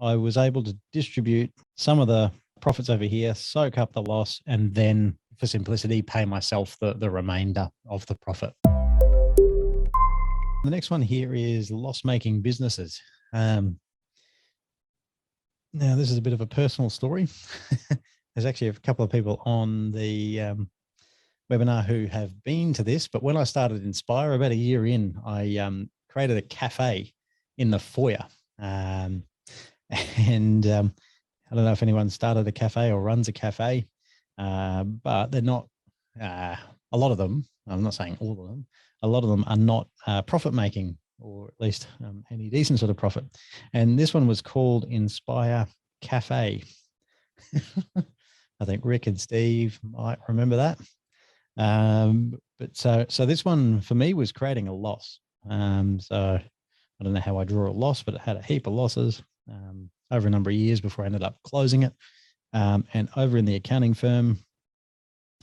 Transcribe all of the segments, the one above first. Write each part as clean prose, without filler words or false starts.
I was able to distribute some of the profits over here, soak up the loss, and then, for simplicity, pay myself the remainder of the profit. The next one here is loss-making businesses. Now, this is a bit of a personal story. There's actually a couple of people on the webinar who have been to this, but when I started Inspire about a year in, I created a cafe in the foyer. I don't know if anyone started a cafe or runs a cafe, but they're not, a lot of them, I'm not saying all of them, a lot of them are not profit making, or at least any decent sort of profit. And this one was called Inspire Cafe. I think Rick and Steve might remember that. But so this one for me was creating a loss. So I don't know how I draw a loss, but it had a heap of losses over a number of years before I ended up closing it. And over in the accounting firm,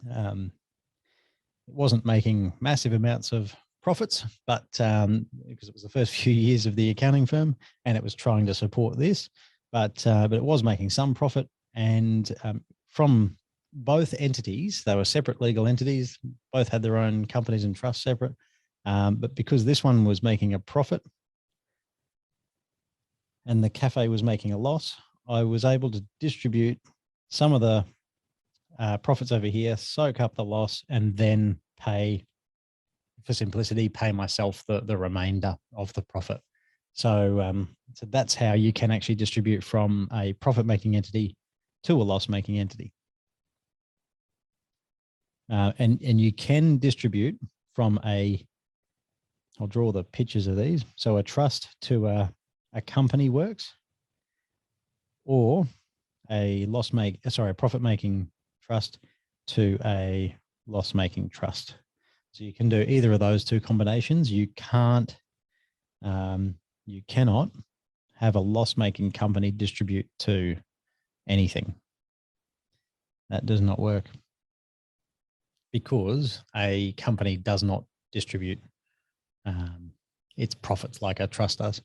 it wasn't making massive amounts of profits, but because it was the first few years of the accounting firm and it was trying to support this, but it was making some profit. And from both entities, they were separate legal entities, both had their own companies and trusts separate. But because this one was making a profit and the cafe was making a loss, I was able to distribute some of the profits over here, soak up the loss, and then pay, for simplicity, pay myself the remainder of the profit. So, so that's how you can actually distribute from a profit-making entity to a loss-making entity. And you can distribute from I'll draw the pictures of these. So a trust to a company works, or a profit-making trust to a loss-making trust. So you can do either of those two combinations. You cannot have a loss-making company distribute to anything. That does not work, because a company does not distribute its profits like a trust does.